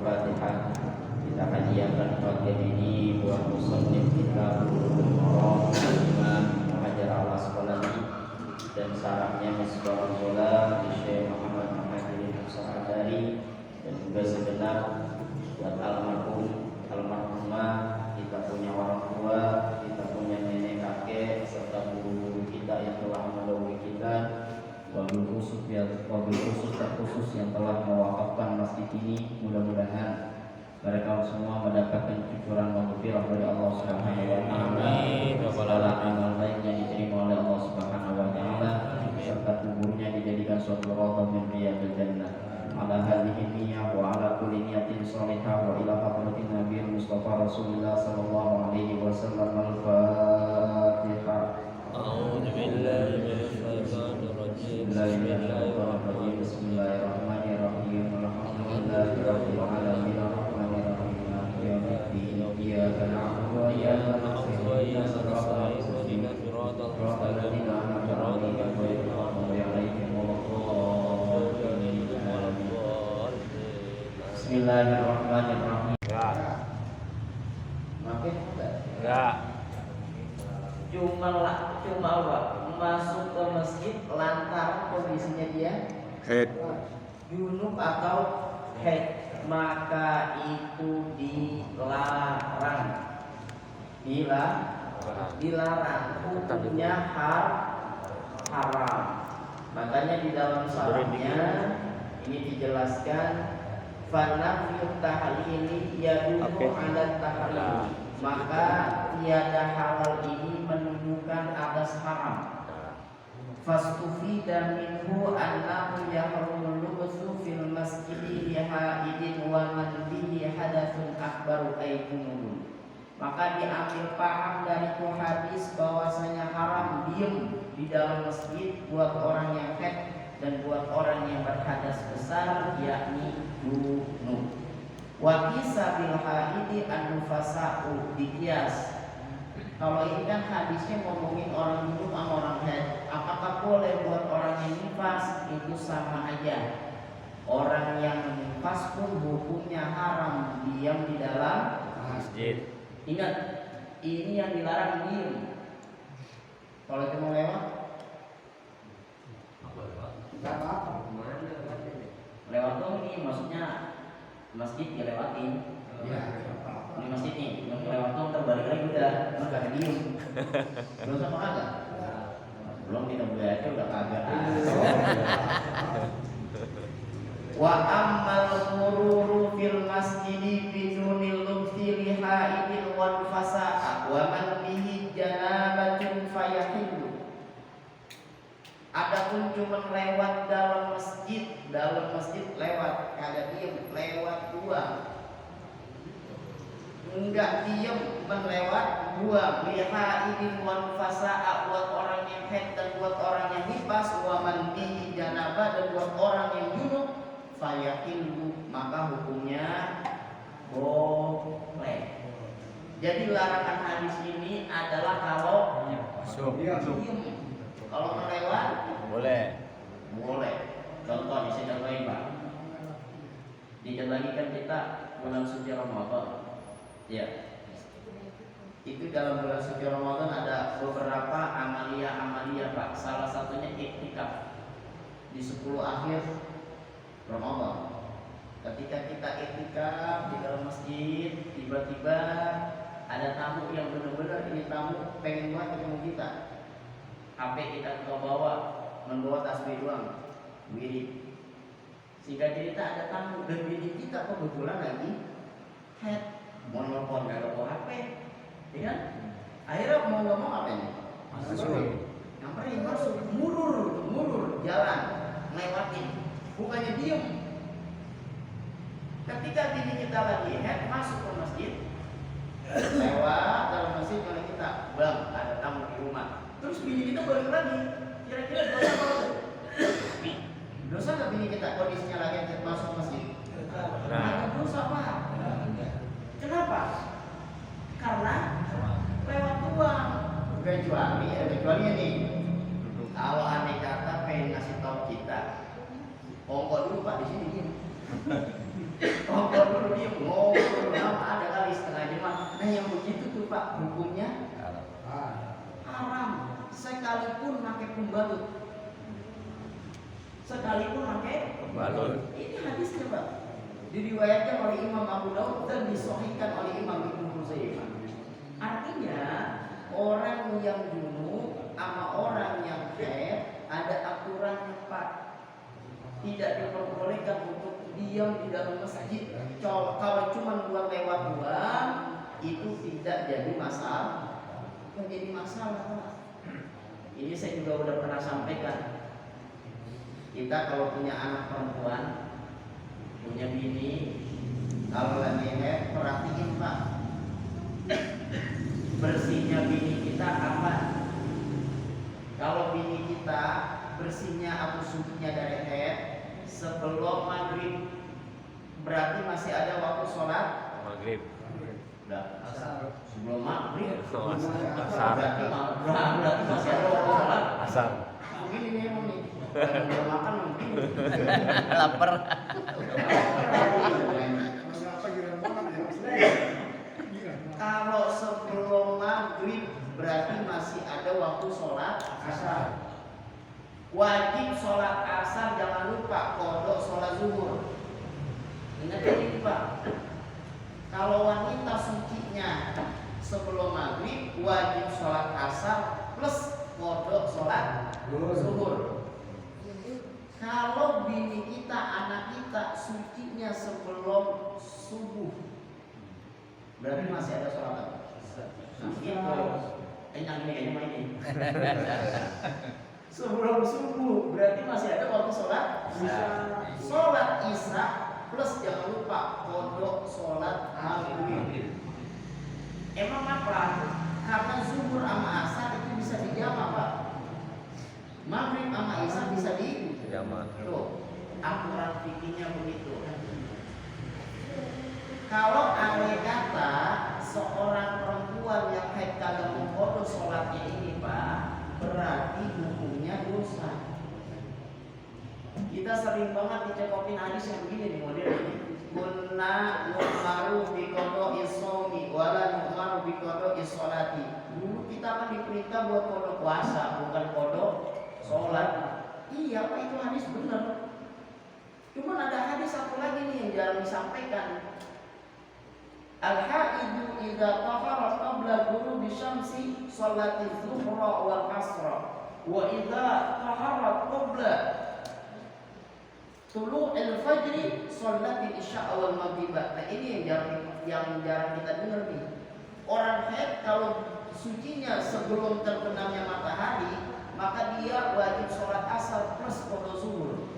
Al-Fatihah. Kita hadiahkan bagian ini buat musannif kita Bulughul Maram Imam Hajar Al-Asqalani dan sarahnya Misbahul Huda Syekh Muhammad Muhammadin As-Sa'dari, dan juga segenap buat almarhumah, kita punya orang tua, kita punya nenek kakek, serta guru-guru kita yang telah mendahului kita, wabil khusus terkhusus yang telah mewakafkan masjid ini. Mudah-mudahan mereka semua mendapatkan cucuran maghfirah dari Allah Subhanahu wa taala. Segala amal baik yang diterima oleh Allah Subhanahu wa taala, serta kuburnya dijadikan suatu raudhah min riyadil jannah. Ala hadhihi niyyah wa ala kulli niyatin shalihah wa ila hadratin nabiyil mustafa Rasulullah sallallahu alaihi wasallam. Al-Fatihah. A'udzu billahi minasy syaithanir rajim. Bismillahirrahmanirrahim. Bismillahirrahmanirrahim. Alhamdulillahi rabbil alamin. Arrahmanirrahim. Maliki yaumiddin. Iyyaka na'budu wa iyyaka nasta'in. Ihdinas siratal mustaqim. Siratal ladzina an'amta 'alaihim ghairil maghdubi 'alaihim. Bismillahirrahmanirrahim. Makin Enggak. Cuma apa? Masuk ke masjid lantaran kondisinya dia Head. junub atau haid, maka itu dilarang. Dilarang. Hukumnya haram. Makanya di dalam syarahnya ini dijelaskan fanafiyut tahlili yadullu ala tahrim, maka tiada halal ini menunjukkan atas haram. Fastufida minhu annahu yahrumul lubsu fil masjidi lihaidin wa man bihi hadathun akbaru aikunun. Maka diambil paham dari hadis bahwasanya haram diem di dalam masjid buat orang yang haid dan buat orang yang berhadas besar, yakni junub. Wa qisa bil haidi an-nufasa'u diqiyas. Kalau ini kan hadisnya ngomongin orang junub sama orang haid, apakah boleh buat orang yang nifas? Itu sama aja. Orang yang nifas pun hukumnya haram diam di dalam Masjid. Ingat, ini yang dilarang diam. Kalau itu mau lewat, nggak apa-apa. Lewat dong, ini maksudnya masjid dilewatin. Ini masjid nih, lewat dong terbalik lagi udah, nggak ada diem. Belum sama kagak? Belum, kita belajar udah kagak. Wa ammal mururu fil masjidi bidunil lubsi lihaidin wal fasa'a wa man bihi janabatun fayahillu. Adapun cuma lewat dalam masjid lewat, kagak diem, lewat dua. Enggak diem, melewat dua. Lihaidin wal fasa'a, buat orang yang haid dan buat orang yang nifas, wa man bihi janabah, dan buat orang yang junub, fayahillu, maka hukumnya boleh. Jadi larangan hadis ini adalah kalau diem. Kalau melewat Boleh. Contoh di sini lagi Pak. Dikit lagi kan kita bulan suci Ramadan. Ya. Itu dalam bulan suci Ramadan ada beberapa amalia Pak. Salah satunya iktikaf di 10 akhir Ramadan. Ketika kita iktikaf di dalam masjid, tiba-tiba ada tamu yang benar-benar ini tamu pengen banget ketemu kita. HP kita membawa tasbih doang, begini. Sehingga cerita ada tamu dan bini kita kebetulan lagi head, mau nelfon gak bawa HP, ya kan? Akhirnya mau ngomong apa ini? Masuk, murur, jalan, lewatin, bukannya diem. Ketika bini kita lagi head masuk ke masjid, lewat dalam masjid kalau kita, bang ada tamu di rumah. Terus bini kita balik lagi, kira-kira dosa apa? Dosa nggak bini kita kondisinya lagi masuk masjid? Nah, dosa apa? Kenapa? Karena lewat doang. Kecuali ini, kalau andai kata pengen ngasih tahu kita, ongkol dulu Pak di sini gini. Ongkol dulu dia sekalipun pakai pembalut. Pembalut. Ini hadisnya, Pak. Diriwayatkan oleh Imam Abu Daud dan disahihkan oleh Imam Ibnu Huzaimah. Artinya orang yang junub sama orang yang haid ada aturannya, Pak. Tidak diperbolehkan untuk diam di dalam masjid. Kalau cuma buat lewat doang itu tidak jadi masalah. Tidak jadi masalah, Pak. Ini saya juga udah pernah sampaikan. Kita kalau punya anak perempuan, punya bini, kalau lagi haid perhatiin, Pak, bersihnya bini kita kapan? Kalau bini kita bersihnya atau sucinya dari haid sebelum maghrib, berarti masih ada waktu sholat Maghrib. udah sebelum maghrib. Asar. Berarti masih ada waktu sholat Asar. begini nih emang nih. Belum makan mungkin. Lapar. Kalau sebelum maghrib berarti masih ada waktu sholat asar. Wajib sholat asar, jangan lupa kodok sholat zuhur. Ingat ini, Pak. Kalau wanita sucinya sebelum maghrib wajib sholat asar plus kodok sholat zuhur. Kalau bini kita, anak kita sucinya sebelum subuh, berarti masih ada sholat. Yang ini. Sebelum subuh berarti masih ada waktu sholat. Sholat isya plus jangan lupa kodok sholat maghrib. Emang apa? Karena zuhur sama asar itu bisa dijama, Pak. Maghrib sama isya bisa dijama. Tuh, aturan fikihnya begitu. Kalau andai kata seorang perempuan yang haid kagak mengkodok sholatnya ini, Pak, berarti hukumnya dosa. Kita sering banget dicekokin hadis yang begini nih, model ini. Kunna nu'maru biqada'i shaumi wala nu'maru biqada'i sholati. Dulu kita kan diperintah buat kodok puasa, bukan kodok sholat. Iya, Pak, itu hadis benar. Cuman ada hadis satu lagi nih yang jarang disampaikan. Al-haidu idza tahara qabla ghurubi syamsi sholati dhuhra wal asra wa idza tahara qabla tulu'il fajri sholati isya wal maghrib. Nah, ini yang jarang kita dengar nih. Orang haid kalau sucinya sebelum terbenamnya matahari, maka dia wajib sholat asar plus qada zuhur.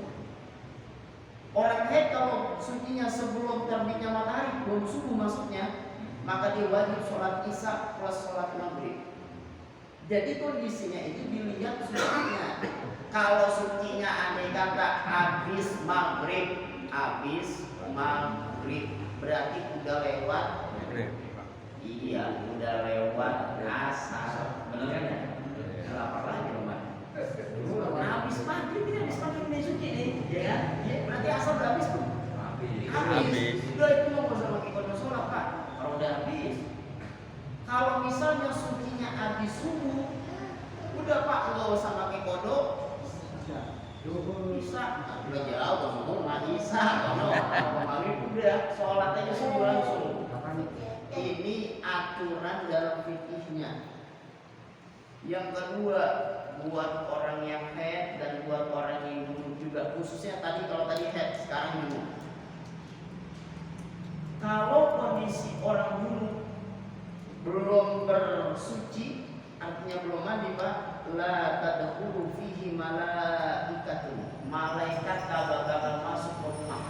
Orang haid kalau sucinya sebelum terbitnya matahari, belum subuh maksudnya, maka dia wajib sholat isya plus sholat maghrib. Jadi kondisinya itu dilihat sucinya. Kalau sucinya andai kata habis maghrib, berarti udah lewat. Iya, udah lewat asar. Benar kan ya? Lapar lagi dong, Pak. Habis maghrib ini suci nih, ya kan? Ya, berarti asar udah habis tuh. Habis. Udah itu mau bersama kodok sholat, Pak. Kalau udah habis. Kalau misalnya sucinya habis subuh, udah, Pak, nggak usah pakai kodok. Bisa, udah jauh ngomong nggak bisa. Kalau maghrib udah sholat aja subuh langsung. Ini aturan dalam fikihnya. Yang kedua, buat orang yang haid dan buat orang yang junub juga, khususnya kalau tadi haid, sekarang junub. Kalau kondisi orang junub belum bersuci, artinya belum mandi, Pak, la tadkhulu fihi malaikatun. Malaikat kagak bakal masuk ke rumah.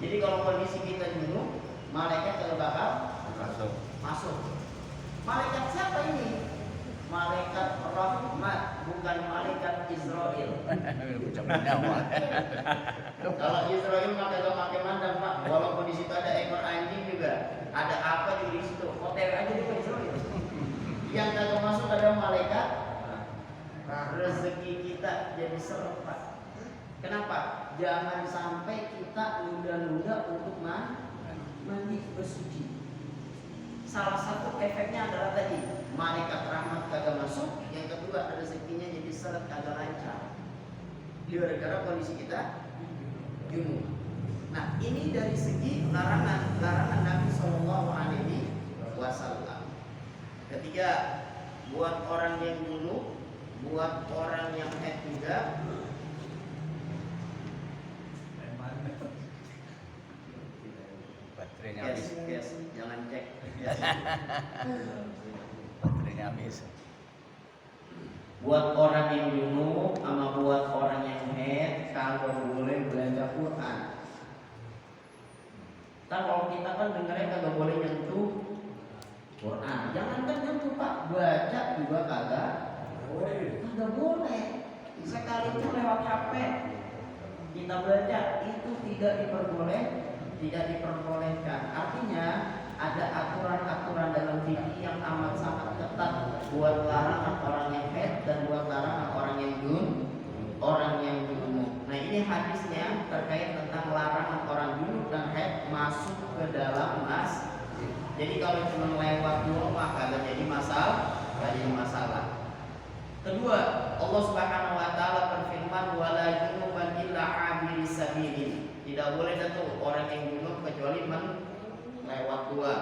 Jadi kalau kondisi kita junub, malaikat kagak bakal masuk. Malaikat siapa ini? Malaikat rahmat, bukan malaikat Israel. Kalau Israel maka gak pakai mandang, Pak. Walaupun di situ ada ekor anjing juga, ada apa di situ? Hotel aja di Israel. Yang kagak masuk adalah malaikat. Rezeki kita jadi seret, Pak. Kenapa? Jangan sampai kita nunda-nunda untuk mandi bersuci. salah satu efeknya adalah tadi malaikat rahmat kagak masuk, yang kedua rezekinya jadi seret kagak lancar gara-gara kondisi kita junub. Nah, ini dari segi larangan Nabi Shallallahu Alaihi Wasallam. Ketiga, buat orang yang junub, buat orang yang haid juga, Baterainya habis. yes, jangan cek. Baterainya habis. Buat orang yang junub sama buat orang yang haid kalau boleh belajar Quran. Kan kalau kita kan dengarnya kagak boleh nyentuh Quran. Jangankan nyentuh Pak, baca juga kagak boleh. Sekali itu lewat HP kita baca itu tidak diperbolehkan. Artinya ada aturan-aturan dalam fikih yang amat sangat ketat buat larangan orang yang haid dan buat larangan orang yang junub. Nah, ini hadisnya terkait tentang larangan orang junub dan haid masuk ke dalam masjid. Jadi kalau cuma lewat doang mah kagak jadi masalah. Kedua, Allah Subhanahu wa taala berfirman wala junuban illa 'abiri sabilin. Tidak boleh tentu orang yang junub kecuali lewat dua.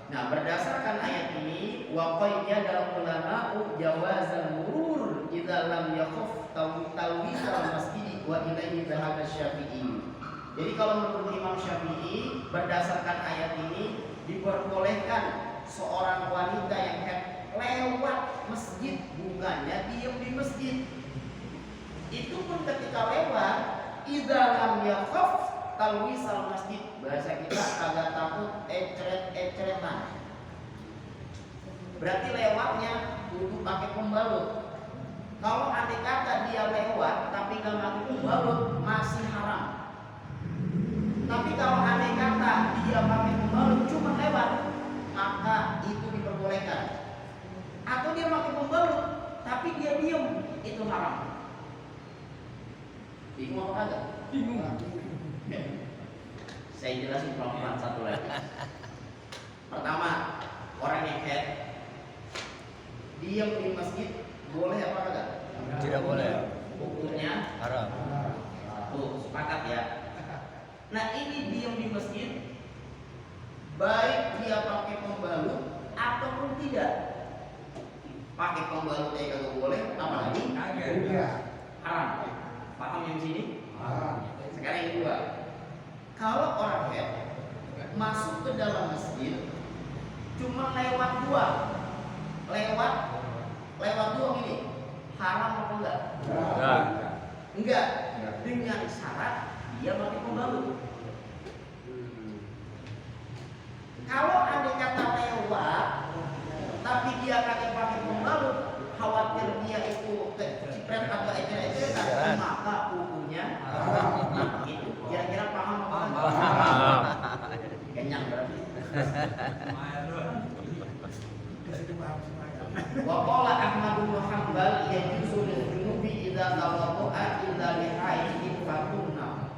Nah, berdasarkan ayat ini wa qayyada ulama'u jawazal murur idza lam yakhuf tawwisal masjid wa ilaihi dhahaba Syafi'i. Jadi kalau menurut Imam Syafi'i berdasarkan ayat ini diperbolehkan seorang wanita yang lewat masjid, bukannya diam di masjid. Itu pun ketika lewat idza lam yakhaf talwisal masjid, bahasa kita agak takut ecret-ecretan. Berarti lewatnya kudu pakai pembalut. Kalau andai kata dia lewat tapi nggak pakai pembalut masih haram. Tapi kalau andai kata dia pakai pembalut cuma lewat, maka itu diperbolehkan. Atau dia pakai pembalut tapi dia diam, itu haram. Bingung apa kagak? Bingung. Saya jelasin pelan-pelan satu lagi. Pertama, orang yang haid diam di masjid boleh apa kagak? Tidak boleh. Hukumnya Haram. tuh, sepakat ya. Nah, ini diam di masjid baik dia pakai pembalut ataupun tidak. Pakai pembalut kagak boleh, apalagi haram. Paham yang sini? Sekarang yang kedua, kalau orang haid masuk ke dalam masjid cuma lewat doang ini, haram apa enggak? Enggak. Dengan syarat dia pakai pembalut. Kalau ada kata lewat tapi dia pakai pembalut, khawatir dia itu kecipret atau ecet-ecetan, maka hukumnya itu. Kira-kira paham apa? Paham. Kenyang berarti. Wa qala Ahmad bin Hanbal yajuzu lil junubi idza tawadda'a illa li haidin fatunna.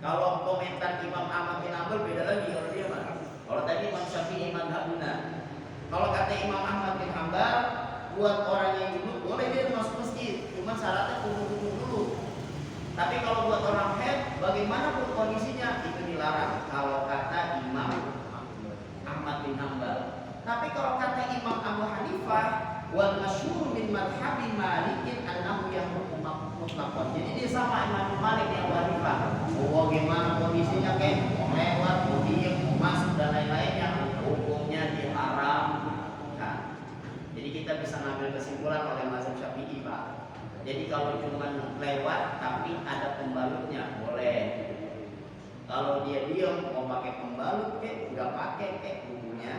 Kalau komentar Imam Ahmad bin Hanbal beda lagi kalau dia mah. Kalau tadi Imam Syafi'i madhabuna. Kalau kata Imam Ahmad bin Hanbal, buat orang yang junub boleh dia masuk masjid, cuma syaratnya kudu dulu. Tapi kalau buat orang haid, bagaimanapun kondisinya itu dilarang. Kalau kata Imam Ahmad bin Hanbal. Tapi kalau kata Imam Abu Hanifah, wal masyhur min madhhabi Malikin annahu yahrumu mutlaqan. Jadi dia sama Imam Malik yang Abu Hanifah. Bagaimana kondisinya kayak mau lewat, mau diem, mau masuk dan lain-lainnya, hukumnya diharamkan. Jadi kita bisa ngambil kesimpulan oleh mazhab Syafi'i, Pak. Jadi kalau cuma lewat tapi ada pembalutnya boleh. Kalau dia diam mau pakai pembalut nggak pakai hukumnya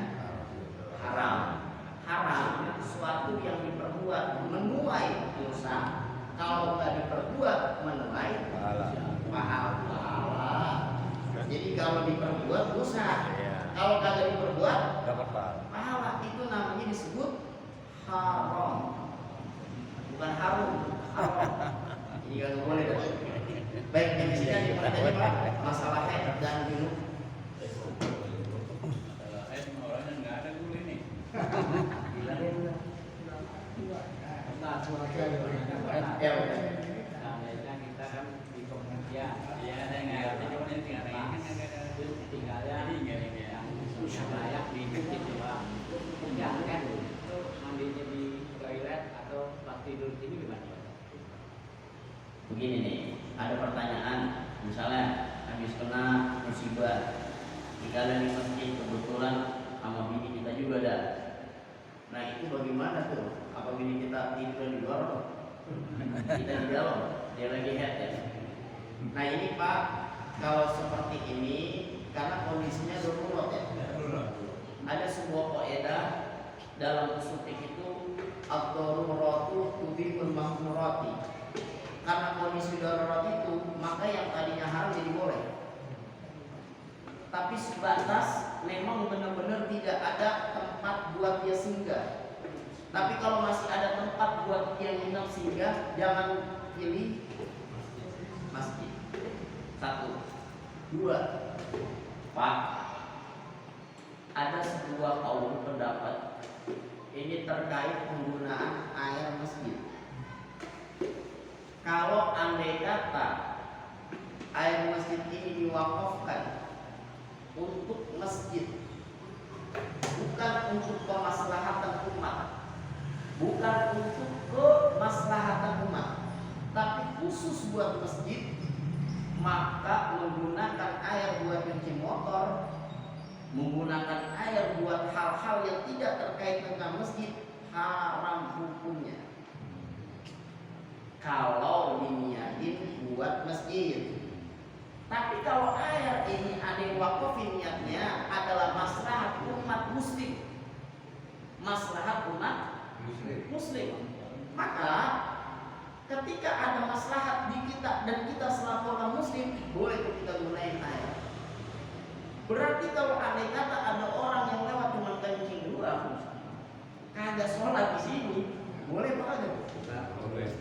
haram. Haram sesuatu yang diperbuat menuai dosa. Kalau nggak diperbuat menuai pahala. Jadi kalau diperbuat dosa. Kalau kagak diperbuat Dapat pahala. Itu namanya disebut haram. Bukan harum, haram. Jadi nggak boleh. Baik, yang sini ada pertanyaan Pak, masalah haid dan junub. Orang yang nggak jalan di masjid kebetulan sama bini kita juga ada. Nah itu bagaimana tuh? Apa bini kita tidur di luar? Kita di dalam, dia lagi head ya. Nah ini Pak, kalau seperti ini karena kondisinya darurat ya. Ada sebuah kaidah dalam usul fikih itu ad-daruratu tubihul mahmurati. Karena kondisi darurat itu, maka yang tadinya haram jadi boleh. Tapi sebatas memang benar-benar tidak ada tempat buat dia singgah. Tapi kalau masih ada tempat buat dia nginap singgah, jangan pilih masjid. 1, 2, Pak, ada sebuah kaul pendapat ini terkait penggunaan air masjid. Kalau andai kata air masjid ini diwakafkan untuk masjid, bukan untuk kemaslahatan umat, bukan untuk kemaslahatan umat, tapi khusus buat masjid, maka menggunakan air buat cuci motor, menggunakan air buat hal-hal yang tidak terkait dengan masjid haram hukumnya. Kalau diniatin buat masjid. Tapi kalau air ini ada yang wakafin niatnya adalah maslahat umat muslim, maslahat umat muslim, maka ketika ada maslahat di kita dan kita selaku orang muslim, boleh kita gunain air. Berarti kalau andai kata ada orang yang lewat cuma kencing doang, kagak sholat di sini, boleh Pak? Boleh.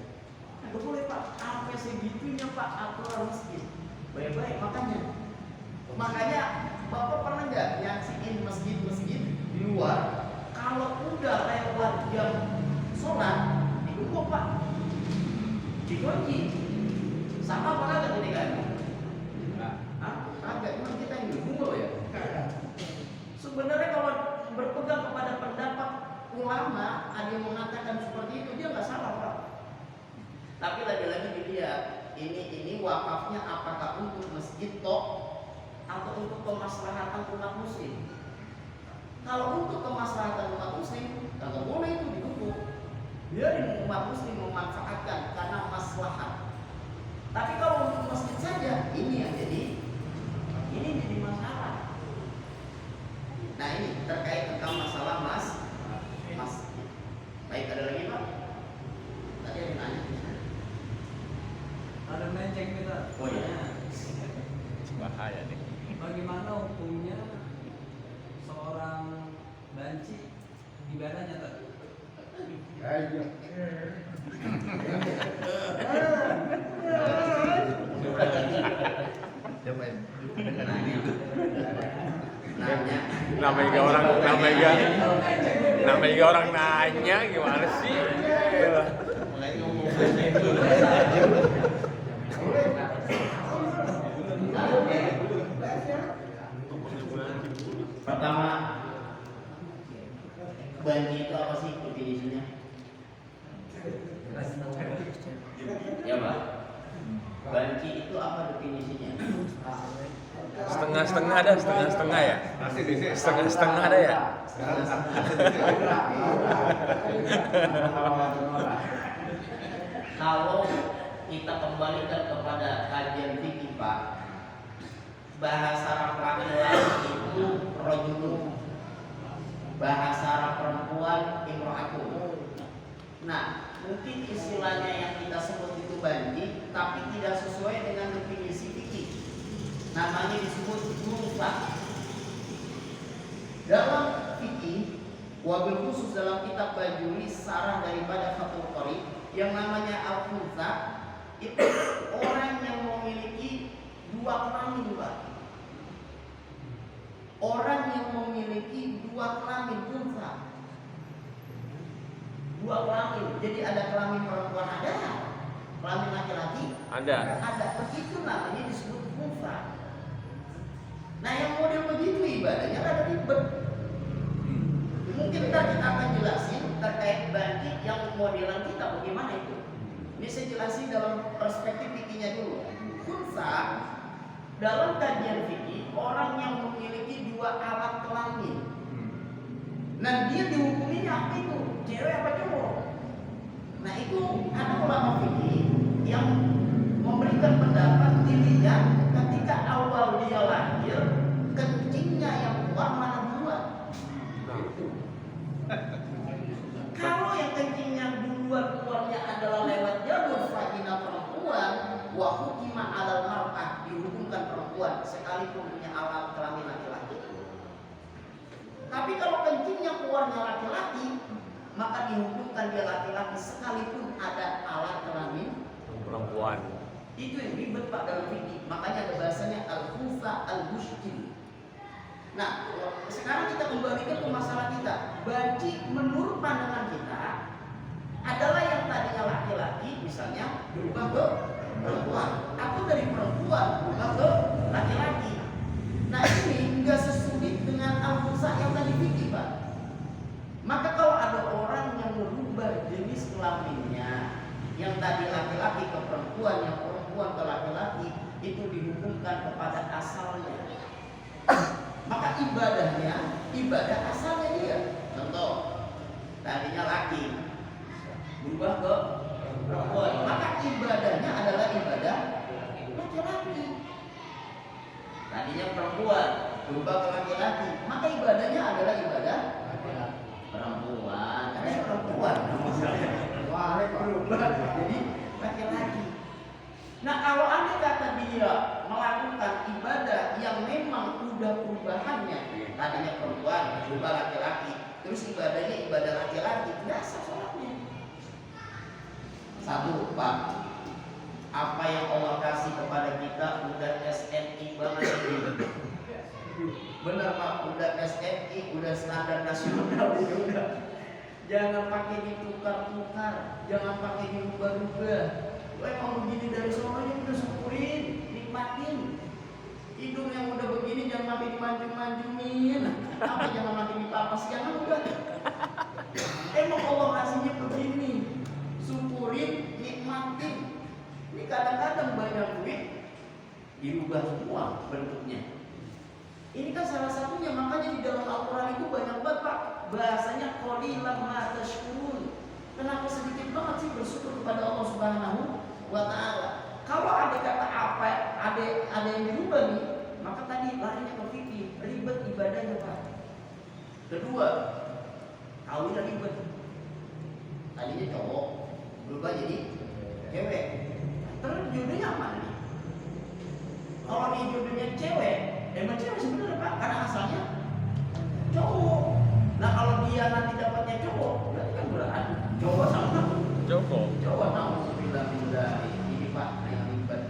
Nggak boleh Pak. Sampai segitunya Pak aturan masjid. Baik-baik makanya Bapak pernah nggak nyaksiin masjid-masjid di luar kalau udah lewat jam sholat ditutup Pak, dikunci. Sama apa kagak ketika itu? Kagak, emang kita ini gumul ya? Sebenarnya kalau berpegang kepada pendapat ulama ada yang mengatakan seperti itu, dia nggak salah Pak. Tapi lagi-lagi dilihat ini wakafnya apakah untuk masjid toh atau untuk kemaslahatan umat muslim. Kalau untuk kemaslahatan umat muslim, nggak boleh itu ditutup. Biarin umat muslim memanfaatkan karena maslahat. Tapi kalau untuk masjid saja, ini yang jadi masalah. Nah ini terkait tentang masalah masjid. Baik, ada lagi Pak? Tadi ada yang nanya. Ada menceng kita. Oh iya. Bahaya nih. Bagaimana hukumnya seorang banci ibadahnya tadi? Namanya orang nanya gimana sih? Pertama, banci itu apa sih definisinya? Ya Pak, banci itu apa definisinya? Setengah-setengah ada, setengah-setengah ya? Setengah-setengah ada ya? Kalau kita kembalikan kepada kajian fikih Pak, bahasa Arab laki-laki itu rajulun, bahasa Arab perempuan imra'atun. Nah, mungkin istilahnya yang kita sebut itu banci, tapi tidak sesuai dengan definisi fikih. Namanya disebut unsa. Dalam fikih, wabil khusus dalam kitab Bajuri, sarah daripada Fathul Qorib, yang namanya al-unsa itu orang yang memiliki dua kelamin Pak. Orang yang memiliki dua kelamin unsa. Dua kelamin. Jadi ada kelamin perempuan ada, kelamin laki-laki Ada. Begitu namanya disebut unsa. Nah yang model begitu ibadahnya ada ribet. Mungkin ntar kita akan jelasin terkait banci yang modelan kita bagaimana itu. Ini saya jelasin dalam perspektif fikihnya dulu. Unsa dalam kajian fikih orang yang memiliki itu cewek apa cowok. Nah itu ada ulama fikih yang memberikan pendapat dirinya ketika awal dia lahir kencingnya yang keluar mana duluan. Kalau yang kencingnya duluan keluarnya adalah lewat jalur vagina perempuan, wa hukima alal mar'ah, dihukumkan perempuan sekalipun punya alat kelamin laki-laki. Tapi kalau kencingnya keluarnya laki-laki, maka dihukumkan dia laki-laki sekalipun ada alat kelamin Perempuan. itu yang ribet Pak dalam fikih. Makanya ada bahasanya al-khufa al-mushkil. Nah, sekarang kita kembalikan ke masalah kita. Banci menurut pandangan kita adalah yang tadinya laki-laki misalnya berubah ke perempuan, atau dari perempuan berubah ke laki-laki. Nah ini enggak sesulit dengan al-khufa yang tadi fikih Pak. Maka kalau ada orang yang merubah jenis kelaminnya, yang tadi laki-laki ke perempuan, yang perempuan ke laki-laki, itu dihukumkan kepada asalnya. Maka ibadahnya, ibadah asalnya dia. Contoh, tadinya laki, berubah ke perempuan, maka ibadahnya adalah ibadah laki-laki. Tadinya perempuan, berubah ke laki-laki, maka ibadahnya adalah ibadah perempuan. Karena perempuan, berubah jadi laki-laki. Nah kalau anda kata dia melakukan ibadah yang memang udah perubahannya, tadinya perempuan berubah laki-laki, terus ibadahnya ibadah laki-laki, biasa sholatnya. Satu Pak, apa yang Allah kasih kepada kita udah SNI banget ini. Benar Pak, udah SNI, udah standar nasional udah. Jangan pakai ditukar-tukar, jangan pakai diubah-ubah. Lo emang begini dari sononya udah syukurin, nikmatin. Hidung yang udah begini jangan makin dimanjung-manjungin. Apa jangan makin dipapas, jangan udah. Emang Allah kasihnya begini, syukurin, nikmatin. Ini kadang-kadang banyak duit dirubah semua bentuknya. Ini kan salah satunya, makanya di dalam Al-Quran itu banyak banget Pak bahasanya qalilan ma tashkurun. Kenapa sedikit banget sih bersyukur kepada Allah Subhanahu wa Ta'ala? Kalau ada kata apa, ada yang dirubah nih, maka tadi larinya ke fikih, ribet ibadahnya Pak. Kedua, kawin ribet. Tadinya cowok berubah jadi cewek. Terus jodohnya apa nih? Kalau di jodohnya cewek, emang cewek sebenarnya Pak, karena asalnya cowok. Nah kalau dia nanti dapatnya cowok, berarti kan berarti cowok sama cowok nauzubillah min dzalik. Ini Pak yang ribet.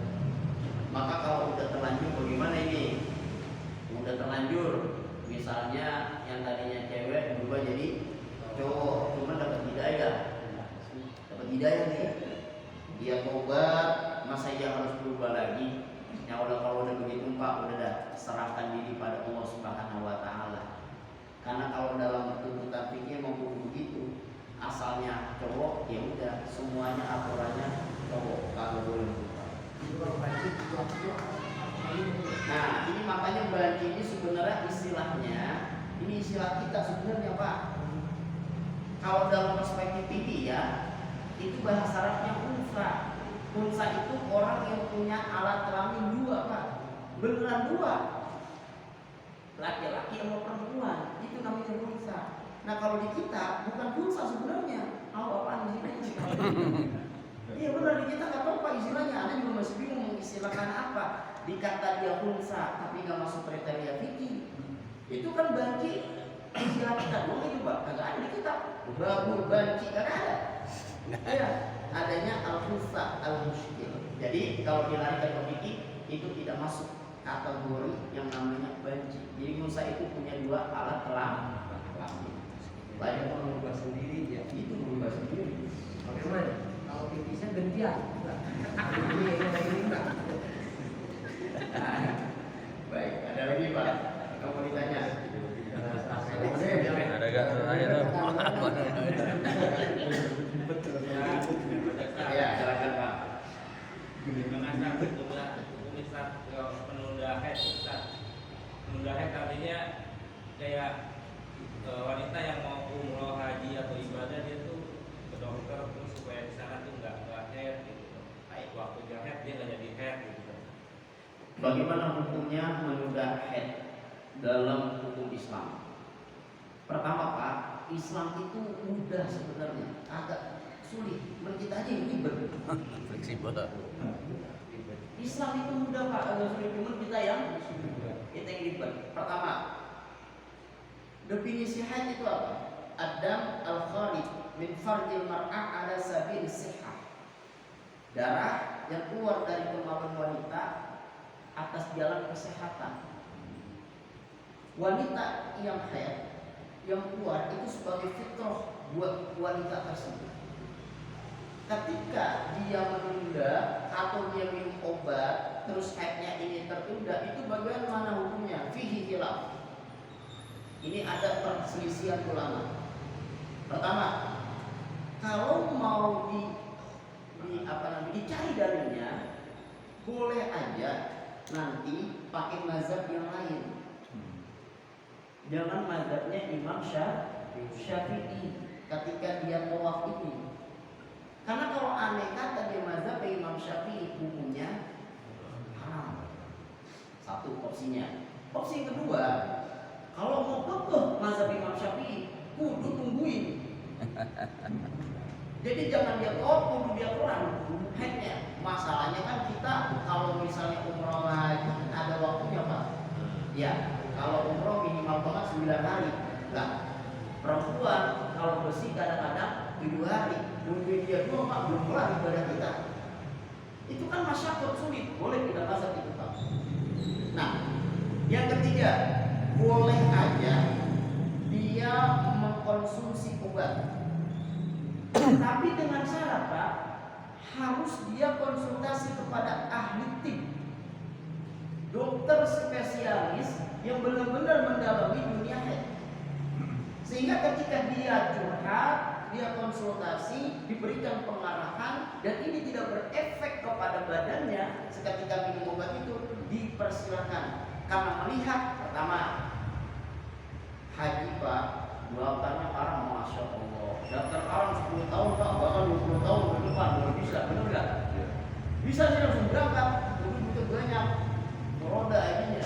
Maka kalau udah terlanjur bagaimana ini? Udah terlanjur, misalnya yang tadinya cewek berubah jadi cowok, cuma dapat hidayah. Dapat hidayah nih. Dia tobat, masa dia harus berubah lagi? Ya udah kalau udah begitu Pak, udah dah serahkan diri pada Allah Subhanahu wa Ta'ala. Karena kalau dalam tuntutan fikih maupun begitu, asalnya cowok, ya udah semuanya aturannya cowok kalau boleh berubah. Nah, ini makanya banci ini sebenarnya istilahnya, ini istilah kita sebenarnya Pak. Kalau dalam perspektif fikih ya, itu bahasa Arabnya unsa. Unsa itu orang yang punya alat kelamin dua Pak, beneran dua, laki-laki sama perempuan, itu namanya unsa. Nah kalau di kita bukan unsa sebenarnya, apaan istilahnya? Iya benar, di kita nggak tahu Pak istilahnya, Anda juga masih bingung mengistilahkan apa. Dikata dia unsa tapi nggak masuk kriteria fikih, itu kan banci istilah kita doang itu Pak, kagak ada di kita. Babur banci kagak ada. Ya, adanya al-khufa al-mushkil. Jadi kalau dilarikan ke fikih itu tidak masuk kategori yang namanya banci. Jadi Musa itu punya dua alat kelamin. Banyak orang berubah sendiri ya. Itu berubah sendiri. Bagaimana? Kalau fikihnya gantian. Baik, ada lagi Pak? Kamu ditanya. Ada gak tanya tuh? Ya, silakan Pak. Penunda haid artinya kayak wanita yang mau umroh, haji atau ibadah dia tuh ke dokter terus supaya di sana tuh nggak haid gitu. Waktu dia haid dia nggak jadi haid gitu. Bagaimana hukumnya menunda haid dalam hukum Islam? Pertama Pak, Islam itu mudah sebenarnya, agak sulit. Menurut kita aja ini ribet. Fleksibel. Islam itu mudah Pak, agak sulit. Cuma kita yang ribet. Pertama, definisi haid itu apa? Adam al-kharij min farjil mar'ah ala sabil sihah. Darah yang keluar dari kemaluan wanita atas jalan kesehatan. Wanita yang haid yang keluar itu sebagai fitrah buat wanita tersebut. Ketika dia menunda atau dia minum obat terus haidnya ini tertunda, itu bagaimana hukumnya? Fihi khilaf. Ini ada perselisihan ulama. Pertama, kalau mau dicari dalilnya, boleh aja nanti pakai mazhab yang lain. Jangan mazhabnya Imam Syafi'i ketika dia tawaf ini. Karena kalau aneh kata dia mazhab Imam Syafi'i, hukumnya haram. Satu opsinya. Opsi yang kedua, kalau mau kekeh mazhab Imam Syafi'i, kudu tungguin. Jadi jangan dia kudu dia kurang haidnya. Masalahnya kan kita kalau misalnya umroh haji ada waktunya Pak. Ya, kalau umroh minimal banget 9 hari. Nah, perempuan kalau bersih kadang-kadang 7 hari. Nungguin dia dua Pak, belum kelar ibadah kita. Itu kan masyarakat sulit. Boleh kita mazhab itu Pak. Nah, yang ketiga, boleh aja dia mengkonsumsi obat. Tapi dengan syarat Pak, harus dia konsultasi kepada ahli tim, dokter spesialis yang benar-benar mendalami dunia haid. Sehingga ketika dia curhat, dia konsultasi, diberikan pengarahan, dan ini tidak berefek kepada badannya seketika minum obat itu, dipersilakan. Karena melihat pertama, haji Pak, daftarnya orang Masya Allah, daftar orang 10 tahun Pak, bahkan 20 tahun ke depan, baru bisa, benar nggak? Bisa sih langsung berangkat, butuh banyak roda aja.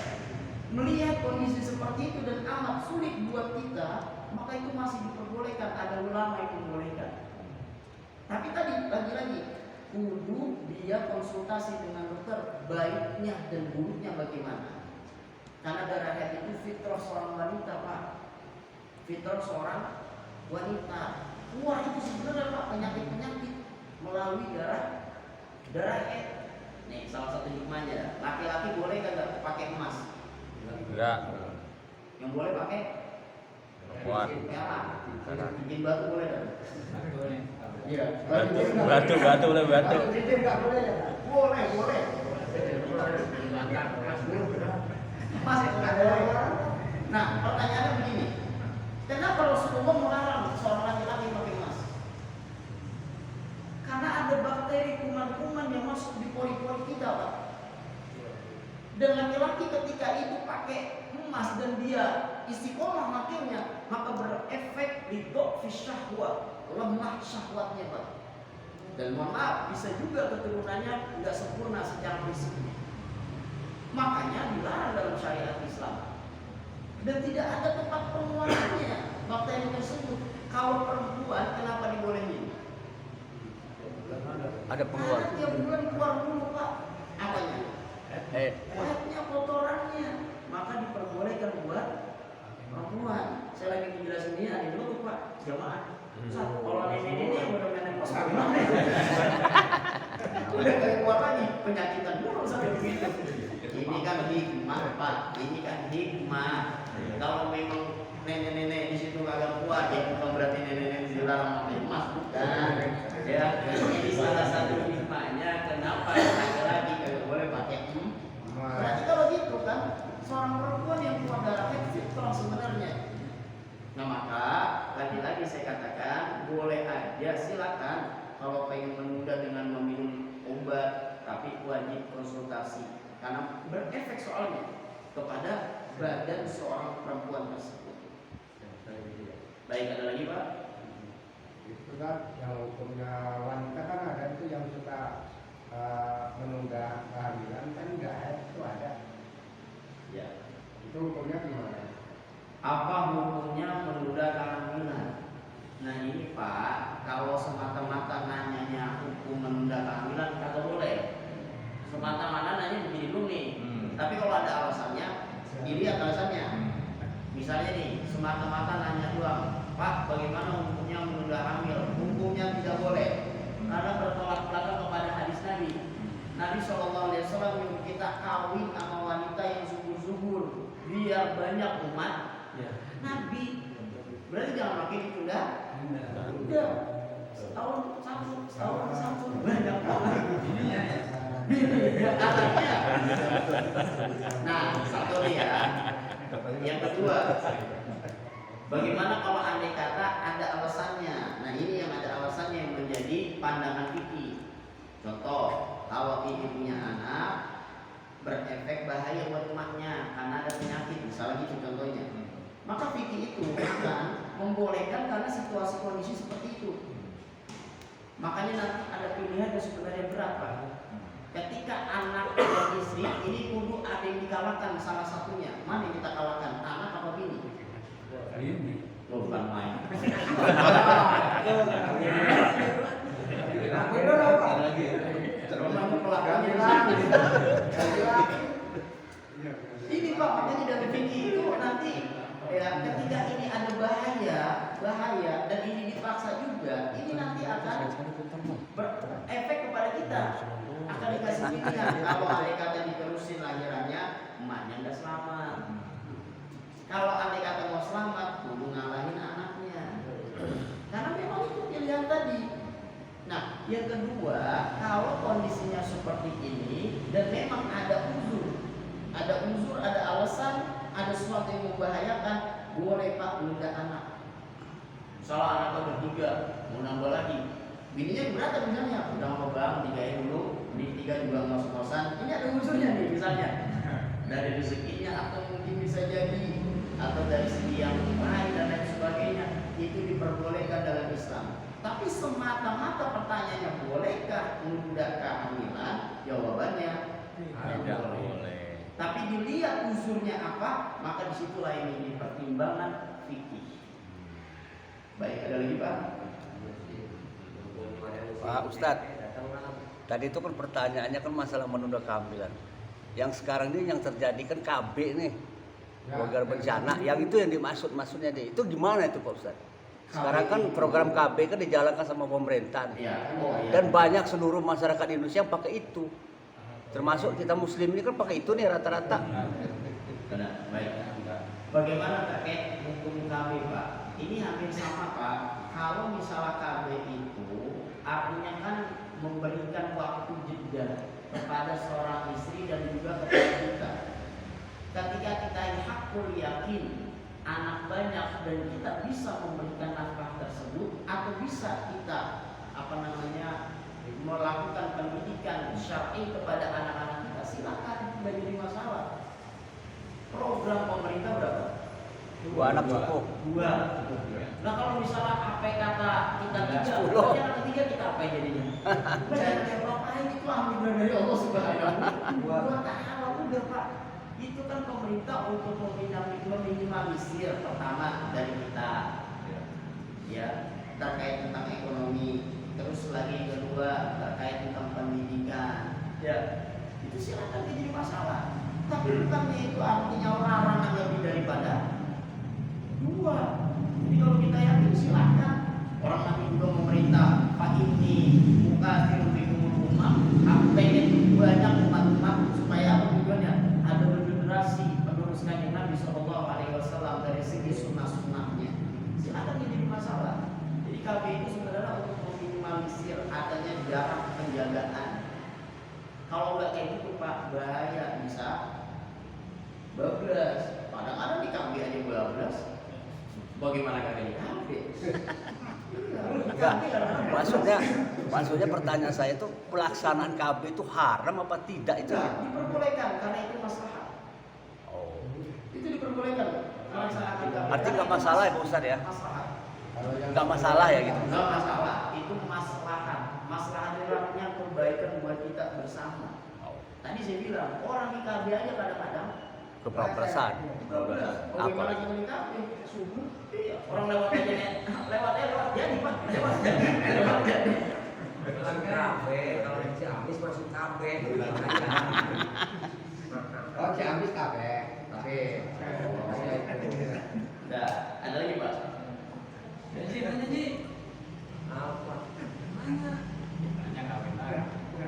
Melihat kondisi seperti itu dan amat sulit buat kita, maka itu masih diperbolehkan, ada ulama yang membolehkan. Tapi tadi lagi-lagi kudu dia konsultasi dengan dokter, baiknya dan buruknya bagaimana. Karena darah haid itu fitrah seorang wanita Pak, fitrah seorang wanita. Keluar itu sebenarnya Pak penyakit-penyakit melalui darah haid. Nih salah satu hikmahnya, laki-laki boleh nggak pakai emas? Enggak. Yang boleh pakai Perempuan. perak, bikin batu boleh nggak? Iya. Batu boleh batu. Cincin nggak boleh ya? Boleh. Mas ada yang larang? Nah pertanyaannya begini, kenapa Rasulullah melarang seorang laki-laki pakai emas? Karena ada bakteri kuman-kuman yang masuk di pori-pori kita Pak. Dan laki-laki ketika itu pakai emas dan dia istiqomah makainya, maka berefek lidok fi syahwat, lemah syahwatnya Pak. Dan mohon maaf, bisa juga keturunannya tidak sempurna secara fisiknya. Makanya dilarang dalam syariat Islam. Dan tidak ada tempat pengeluarannya bakteri tersebut. Kalau perempuan kenapa dibolehin? Ada pengeluar. Karena tiap bulan keluar dulu Pak. Apanya? Haidnya, kotorannya. Maka diperbolehkan buat perempuan. Saya lagi menjelaskan ini, ada dulu Pak, jamaah. Kalau ini yang udah main pos gimana? Udah keluar lagi penyakitan dulu sampai begitu. Ini kan hikmah Pak, ini kan hikmah. Kalau memang nenek-nenek di situ agak kuat, ya bukan berarti nenek-nenek dilarang pakai emas, bukan. Ya, ini salah satu hikmahnya kenapa laki-laki kagak boleh pakai emas. Berarti kalau gitu kan, seorang perempuan yang keluar darah haid fitrah sebenarnya. Nah maka lagi-lagi saya katakan boleh aja, silakan kalau pengen menunda dengan meminum obat, tapi wajib konsultasi karena berefek soalnya kepada badan seorang perempuan tersebut. Baik, ada lagi Pak? Itu kan yang hukumnya wanita kan ada itu yang suka menunda kehamilan kan enggak ya, itu ada. Ya. Itu hukumnya gimana? Apa hukumnya menunda kehamilan? Nah ini Pak, kalau semata-mata nanyanya hukum menunda kehamilan kagak boleh. Semata-mata nanya begini dulu nih. Tapi kalau ada alasannya, ini ada alasannya. Misalnya nih, semata-mata nanya doang, Pak, bagaimana hukumnya menunda hamil? Hukumnya tidak boleh, karena bertolak belakang kepada hadis Nabi. Nabi SAW menyuruh kita kawin sama wanita yang subur-subur, biar banyak umat. Nabi, berarti jangan makin ditunda. Udah, setahun satu, banyak banget. Anaknya. Nah, satu nih ya. Yang kedua, bagaimana kalau andai kata ada alasannya? Nah ini yang ada alasannya yang menjadi pandangan fikih. Contoh, kalau ini punya anak berefek bahaya buat emaknya karena ada penyakit, misalnya gitu contohnya. Maka fikih itu akan membolehkan karena situasi kondisi seperti itu. Makanya nanti ada pilihan yang sebenarnya berapa. Ketika anak dan istri ini kudu ada yang dikalahkan salah satunya. Mana yang kita kalahkan? Anak apa bini? Ini. Bukan main. Ini Pak, makanya dari fikih itu nanti ya ketika ini ada bahaya dan ini dipaksa juga, ini nanti akan berefek kepada kita. Akan dikasih pilihan. Kalau andai kata diterusin lahirannya, emaknya nggak selamat. Kalau andai kata mau selamat, kudu ngalahin anaknya. Karena memang itu pilihan tadi. Nah, yang kedua, kalau kondisinya seperti ini dan memang ada uzur, ada alasan, ada sesuatu yang membahayakan, boleh Pak menunda anak. Misalnya anaknya udah 3, mau nambah lagi. Bininya berapa misalnya? Udah mau bang, 3 dulu, ini 3 juga ngos-ngosan. Ini ada uzurnya nih misalnya. Dari rezekinya atau mungkin bisa jadi, atau dari segi yang lain dan lain sebagainya, itu diperbolehkan dalam Islam. Tapi semata-mata pertanyaannya, bolehkah menunda kehamilan? Jawabannya tidak boleh. Tapi dilihat uzurnya apa, maka disitulah ini pertimbangan fikih. Baik, ada lagi Pak? Pak Ustadz, tadi itu kan pertanyaannya kan masalah menunda kehamilan. Yang sekarang ini yang terjadi kan KB nih, program bencana. Yang itu yang maksudnya deh. Itu gimana itu Pak Ustadz? Sekarang kan program KB kan dijalankan sama pemerintah nih. Dan banyak seluruh masyarakat Indonesia yang pakai itu. Termasuk kita Muslim ini kan pakai itu nih rata-rata. Benar, baik. Bagaimana terkait hukum KB Pak? Ini hampir sama Pak. Kalau misalnya KB itu artinya kan memberikan waktu jeda kepada seorang istri dan juga kepada kita. Ketika kita hakul yakin anak banyak dan kita bisa memberikan nafkah tersebut, atau bisa kita melakukan pendidikan syar'i kepada anak-anak kita, silakan, tidak jadi masalah. Program pemerintah berapa? 2 anak cukup. 2. Nah kalau misalnya apa kata kita 3, berarti anak ketiga kita apa jadinya? Jangan yang ngapain itu alhamdulillah dari Allah Subhanahu wa taala. Udah Pak, itu kan pemerintah untuk meminimalisir pertama dari kita, ya, terkait tentang ekonomi, terus lagi yang kedua terkait tentang pendidikan, ya, itu silakan jadi masalah. Tapi bukannya itu artinya larangan lebih daripada 2. Jadi kalau kita yakin silakan. Orang nanti juga memerintah, Pak ini buka firman umat, aku pengen banyak umat-umat supaya apa tujuannya? Ada generasi penerus kanjeng Nabi SAW dari segi sunnah-sunnahnya. Silakan jadi masalah. Jadi KB itu sebenarnya untuk meminimalisir adanya jarak penjagaan. Kalau nggak kayak gitu Pak, bahaya, bisa bablas. Kadang-kadang di KB aja bablas. Bagaimana kakak di KB? Enggak, maksudnya pertanyaan saya itu pelaksanaan KB itu haram apa tidak itu? Diperbolehkan karena itu maslahat. Oh. Itu diperbolehkan melaksanakan KB Artinya nggak masalah ya Pak Ustadz ya? Masalah. Kalau yang Nggak masalah ya gitu? Nggak masalah, itu maslahat. Maslahat dalamnya kebaikan buat kita bersama. Tadi saya bilang, orang di KB aja kadang-kadang Keperasan. Oh, Apa? gimana kita di KB? Subuh. Iya, orang lewat aja lewat jadi Pak. Lewat jadi. Bukan kafe, kalau di Ciamis masuk kafe. Oh, Ciamis kafe. Nah, ada lagi Pak. Janji, mana Ji? Apa? Mana?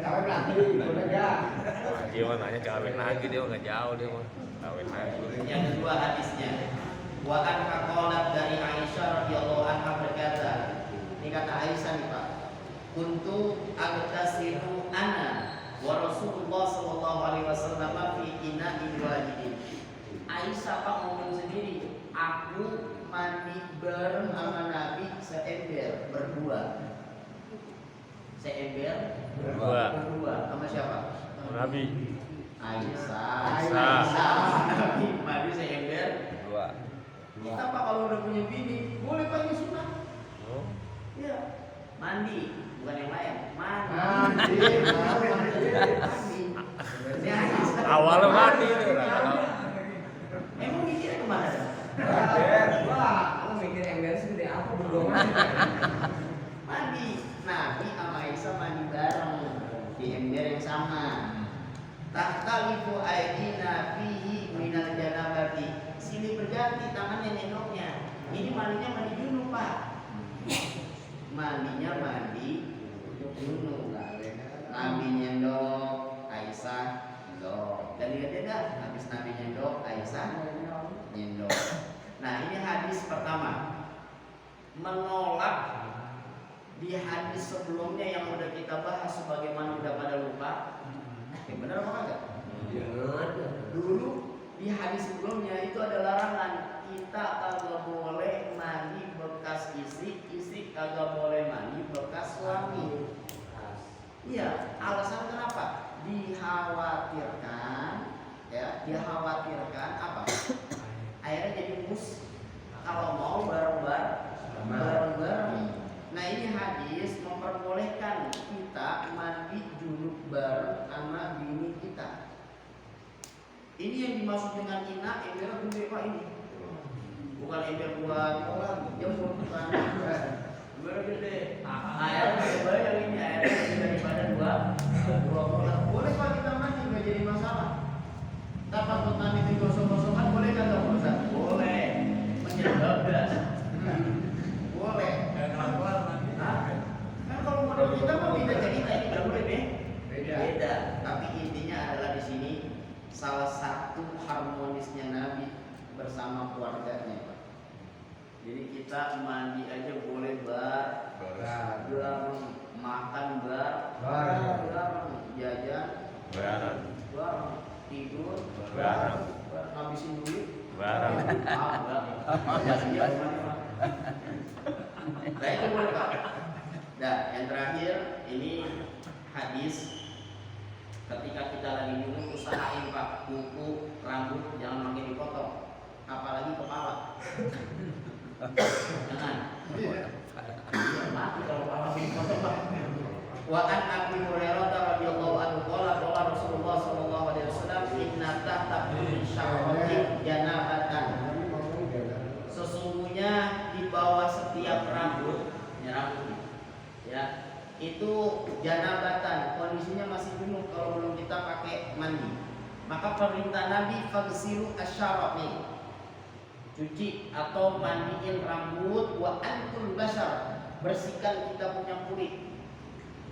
Kawin lagi, boleh nggak? Dia mah nanya kawin lagi, dia mah nggak jauh, dia mah kawin lagi. Yang kedua hadisnya. Wa an qalat dari Aisyah radhiyallahu anha berkata, ini kata Aisyah nih Pak. Kuntu agtasilu ana wa Rasulullah sallallahu alaihi wasallam fi ina'in wahidin. Aisyah Pak ngomong sendiri, aku mandi bareng sama Nabi seember berdua. Seember Berdua. sama siapa? Nabi. Aisyah. Aisyah. Nabi mandi seember. Dua. Kita Pak kalau udah punya bini, boleh Pak ini sunnah. Oh. Iya. Mandi, bukan yang lain. Mandi. Mandi. Ini Aisyah. Awalnya mandi itu lah. Emang mikirnya kemana? Wah, aku mikir ember segede apa berdua. Mandi. Nabi sama Aisyah mandi bareng di ember yang sama. Tahtalifu aydina fihi minal janabati. Silih berganti tangannya nyendoknya. Ini mandinya mandi junub Pak. Mandinya mandi junub. Nabi nyendok, Aisyah nyendok. Dan lihat enggak? Habis Nabi nyendok, Aisyah nyendok. Nah ini hadis pertama. Menolak di hadis sebelumnya yang udah kita bahas sebagaimana udah pada lupa. Benar apa enggak? Dulu di hadis sebelumnya itu ada larangan kita kagak boleh mandi bekas istri kagak boleh mandi bekas suami. Iya, alasan kenapa? Dikhawatirkan apa? Akhirnya jadi mus kalau mau bareng-bareng. Nah ini hadis memperbolehkan kita mandi junub bareng sama bini kita. Ini yang dimaksud dengan ina, embernya gede Pak ini. Bukan ember buat jemur, bukan. Embernya gede. Airnya banyak ini, airnya lebih daripada dua bola. Boleh Pak kita mandi, nggak jadi masalah. Tanpa takut nanti digosok-gosokkan, boleh kagak Ustaz? Boleh. Menyebab gas. Boleh. Hah? Kan kalau model kita mah beda cerita ini nggak boleh deh. Beda. Tapi intinya adalah di sini salah satu harmonisnya Nabi bersama keluarganya Pak. Jadi kita mandi aja boleh bareng, makan bareng, jajan Barang. bareng, tidur Bareng. ngabisin duit Barang. Nah itu boleh Pak. Nah yang terakhir ini hadis ketika kita lagi duduk usahain Pak kuku rambut jangan makin dipotong, apalagi kepala. Jangan. Mati kalau kepala dipotong Pak. Wa an Abi Hurairah radhiyallahu anhu qala Rasulullah sallallahu alaihi wasallam inna tahta kulli sya'ratin janabatan. Sesungguhnya di bawah setiap rambut ya itu janabatan, kondisinya masih junub kalau belum kita pakai mandi. Maka perintah Nabi fagsilu asyarab nih, cuci atau mandiin rambut, wa antul basar, bersihkan kita punya kulit.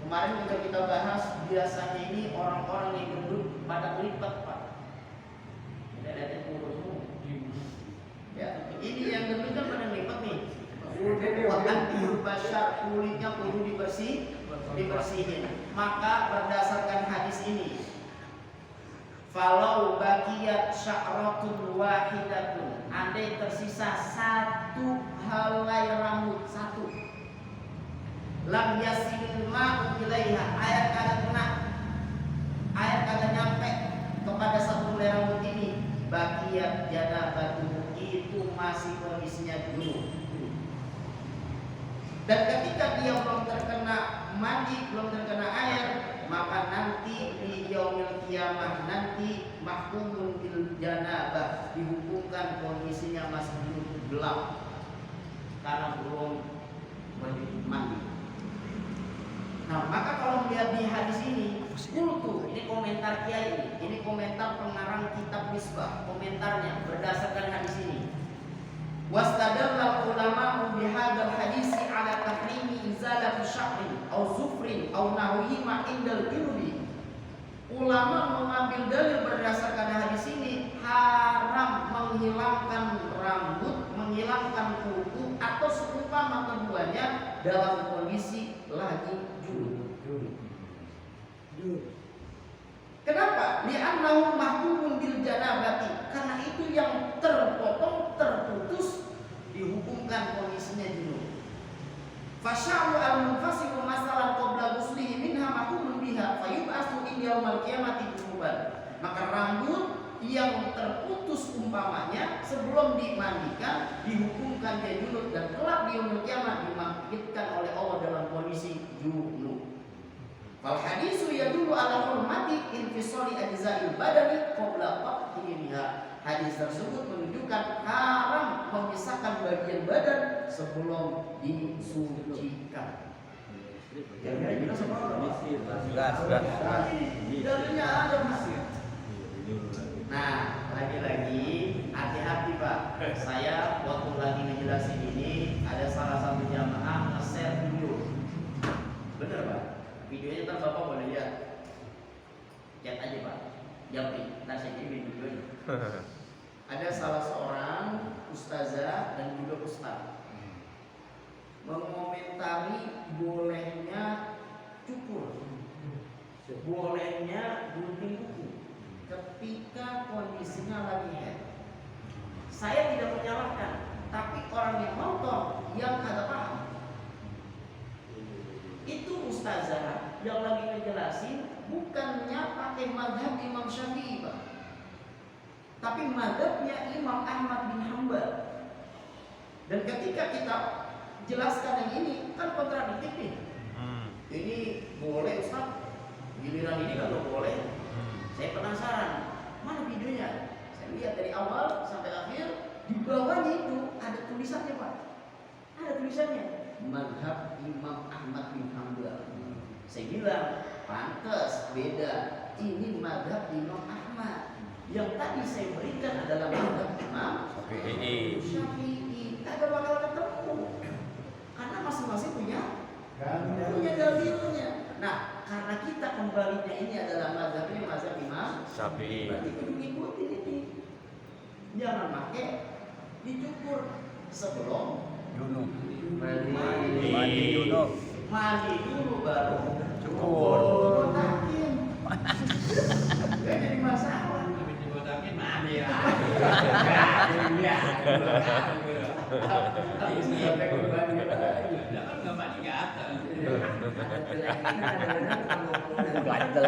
Kemarin juga kita bahas biasanya ini orang-orang yang gendut pada lipat Pak. Kita lihatnya kurus semua. Ya, ini yang gendut kan pada lipat nih. Wa antul basar, kulitnya kudu dibersihin. Maka berdasarkan hadis ini, falau bakiyat sya'ratun wahidatun, andai tersisa satu helai rambut, satu, lam yasil ma'u ilaiha, air kagak nyampe kepada satu helai rambut ini, bakiyat janabatu, itu masih kondisi Dan ketika dia belum terkena mandi, belum terkena air, maka nanti di yaumil kiamah nanti mahkumun bil janabah, dihukumkan kondisinya masih belum gelap karena belum mandi. Nah, maka kalau melihat di hadis ini, ini komentar kiai ini komentar pengarang kitab Misbah, komentarnya berdasarkan hadis ini. Wastadalla ulama bihadzal hadisi ala tahrimi izalati sya'rin aw zufrin aw nahwihima indal junubi. Ulama mengambil dalil berdasarkan hadis ini haram menghilangkan rambut, menghilangkan kuku atau seumpama keduanya dalam kondisi lagi junub. Kenapa? Li'annahu mahkumun bil janabati. Karena itu yang terpotong, terputus, dihukumkan kondisinya junub. Fasya'u al-munfasilu masalan qabla ghuslihi minha mahkumun biha fayub'atsu in yaumal qiyamati junuban. Maka rambut yang terputus umpamanya sebelum dimandikan dihukumkan dia junub dan kelak di yaumul qiyamah dibangkitkan oleh Allah dalam kondisi junub. Fal hadisu yadullu ala hurmati infisali ajza'il badani qabla qat'iha. Hadis tersebut menunjukkan haram memisahkan bagian badan sebelum disucikan. Kira-kira jelas apa enggak? Sudah. Dalilnya ada Mas. Nah, lagi-lagi hati-hati Pak. Saya waktu lagi ngejelasin ini ada salah satu jamaah nge-share video. Bener Pak? Videonya ntar Bapak boleh lihat. Lihat aja Pak. Japri, ntar saya kirim videonya. Ada salah seorang ustazah dan juga ustaz mengomentari bolehnya cukur, bolehnya gunting kuku ketika kondisinya lagi haid. Saya tidak menyalahkan, tapi orang yang nonton yang kagak paham. Itu ustazah yang lagi ngejelasin bukannya pakai mazhab Imam Syafi'i Pak, tapi mazhabnya Imam Ahmad bin Hanbal. Dan ketika kita jelaskan yang ini kan kontradiktif nih. Ini boleh Ustaz, giliran ini kalau boleh. Saya penasaran, mana videonya? Saya lihat dari awal sampai akhir, di bawahnya itu ada tulisannya Pak. Ada tulisannya mazhab Imam Ahmad bin Hanbal. Saya bilang pantas beda. Ini mazhab Imam Ahmad. Yang tadi saya berikan adalah mazhab Imam Syafi'i. Agak bakal ketemu karena masing-masing punya dalilnya. Nah, karena kita kembalinya ini adalah mazhabnya mazhab Imam Syafi'i. berarti kudu ngikutin ini. Jangan pakai dicukur sebelum Junub. mandi Junub. mandi dulu baru Cukur. botakin. Gak jadi masalah. Habis dibotakin mandi ya. Iya. Lah kan enggak mandi gatal. Gatel.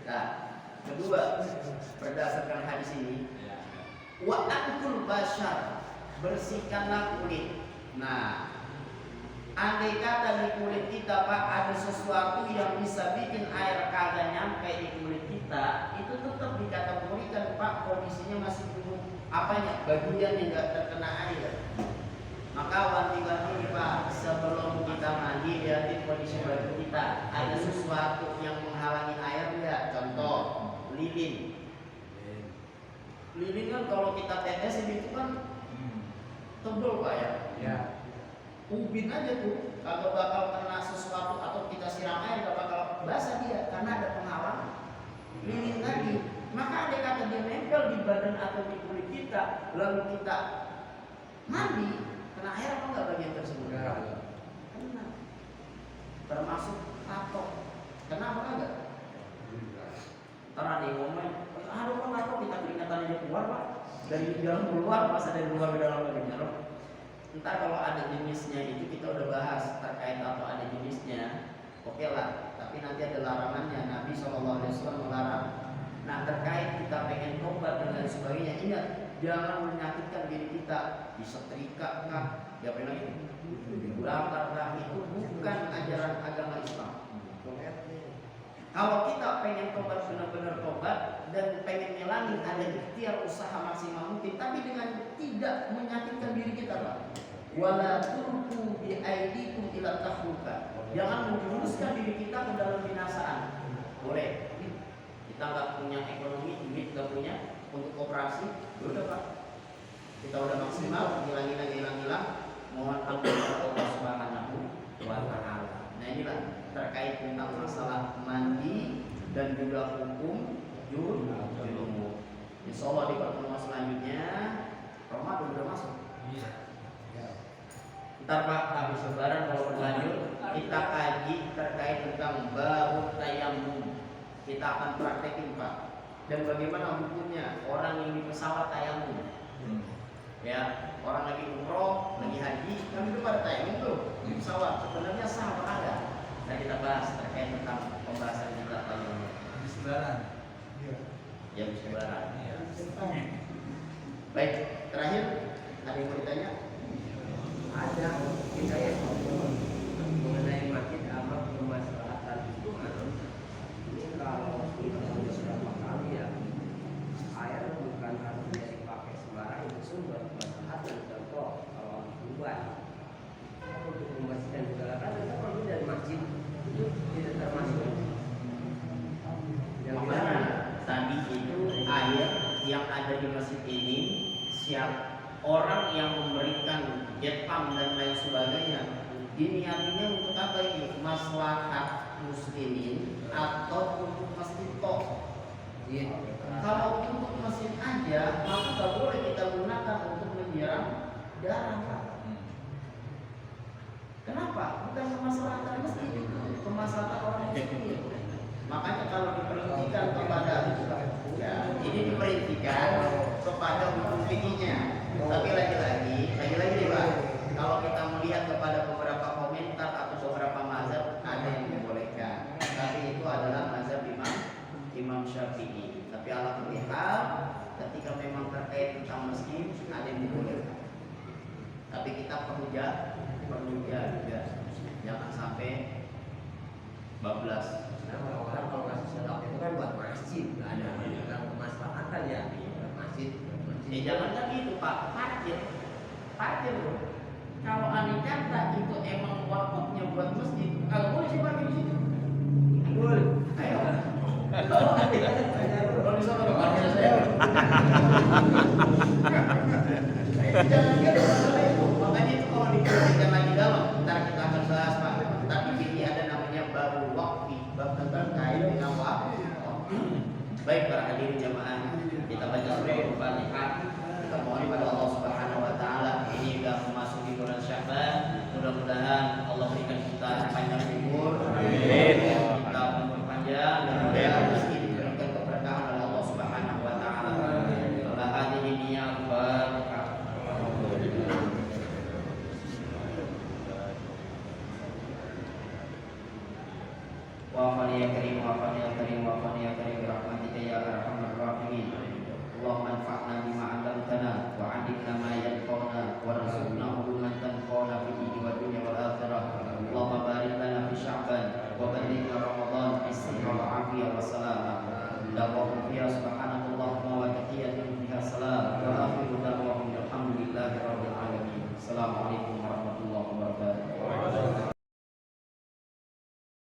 Nah, kedua berdasarkan hadis ini, wa akul bashar, bersihkanlah kulit. Nah, andai kata di kulit kita Pak ada sesuatu yang bisa bikin air kagak nyampe di kulit kita, itu tetap dikategorikan Pak kondisinya masih belum apanya bagian yang nggak terkena air. Maka wanti-wanti nih Pak, sebelum kita mandi lihatin kondisi baju kita ada sesuatu yang menghalangi air nggak? Contoh lilin. Lilin kan kalau kita tetesin itu kan tebel Pak ya. Ya. Ubin aja tuh, kalau bakal kena sesuatu atau kita siram air gak bakal basah dia karena ada penghalang lilin tadi. Maka ada kata dia nempel di badan atau di kulit kita, lalu kita mandi, kena air apa enggak bagian tersebut? Kena. Termasuk tato. Kenapa enggak? Ntar ada yang ngomong, aduh kok tato kita keringetan aja keluar Pak. Dari dalam keluar, masa dari luar ke dalam lagi nyerap. Entar kalau ada jenisnya itu kita udah bahas terkait atau ada jenisnya, oke lah. Tapi nanti ada larangannya. Nabi SAW melarang. Nah terkait kita pengen tobat dan lain sebagainya, ini Ingat, jangan menyakitkan diri kita, disetrika kah, diapain lagi? Dibakar kah, itu bukan ajaran agama Islam. Kalau kita pengen tobat benar-benar tobat dan pengen ngilangin ada ikhtiar usaha maksimal mungkin, tapi dengan tidak menyakitkan diri kita, Pak. Wala tulqu bi aydikum ila tahluka. Jangan menjuruskan diri kita ke dalam binasaan. Boleh. Kita nggak punya ekonomi, duit nggak punya untuk operasi, udah Pak. Kita udah maksimal, hilang. Mohon ampun kepada Allah Subhanahu wa Ta'ala. Nah inilah terkait tentang masalah mandi dan juga hukum junub. Insya Allah di pertemuan selanjutnya Ramadan udah masuk. Ntar Pak habis lebaran kalau berlanjut kita kaji terkait tentang bab tayamum. Kita akan praktekin Pak. Dan bagaimana hukumnya orang yang di pesawat tayamum. Ya, orang lagi umroh, lagi haji, kan itu pada tayamum tuh di pesawat. Sebenarnya sah apa enggak? Nah kita bahas terkait tentang pembahasan kita tayamum. Habis lebaran. Ya habis lebaran. Baik, terakhir ada yang mau ditanya? Ada kita yang mengenai masjid amal permasalahan itu kan ini kalau kita sudah pahami ya air bukan harusnya dipakai sembarang itu sumber permasalahan. Contoh kalau buat untuk membersihkan segala kan kita perlu dari masjid itu tidak termasuk yang Makanya tadi itu air yang ada di masjid ini siap orang yang memberikan jet pump dan lain sebagainya diniatinya untuk apa ini? Maslahat muslimin atau untuk masjid toh? Kalau untuk masjid aja maka tak boleh kita gunakan untuk menyiram darah Pak. Kenapa? Bukan kemaslahatan masjid itu, kemaslahatan orang muslim. Makanya kalau diperhentikan kepada ya, ini diperhentikan kepada hukum fikihnya. Tapi lagi-lagi nih Pak, kalau kita melihat kepada beberapa komentar atau beberapa mazhab ada yang dibolehkan. Tapi itu adalah mazhab Imam Syafi'i. Tapi ala kulli hal ketika memang terkait tentang masjid ada yang dibolehkan. Tapi kita perlu jaga, jangan sampai bablas. Nah, orang kalau kasih sedekah itu kan buat masjid, nggak ada kemaslahatan ya masjid. Ya jangan kan gitu Pak, parkir bro. Kalau aneh kata itu emang wakafnya buat masjid, kalau boleh sih parkir di situ. Boleh. Ayo. Kalau di sana parkir saya. Jangan gitu masalah itu. Makanya itu kalau diperhatikan lagi dalam, ntar kita akan bahas Pak. Tapi ini ada namanya baru wakfi, bab tentang kait dengan wakaf. Baik para hadirin jamaah, kita baca surah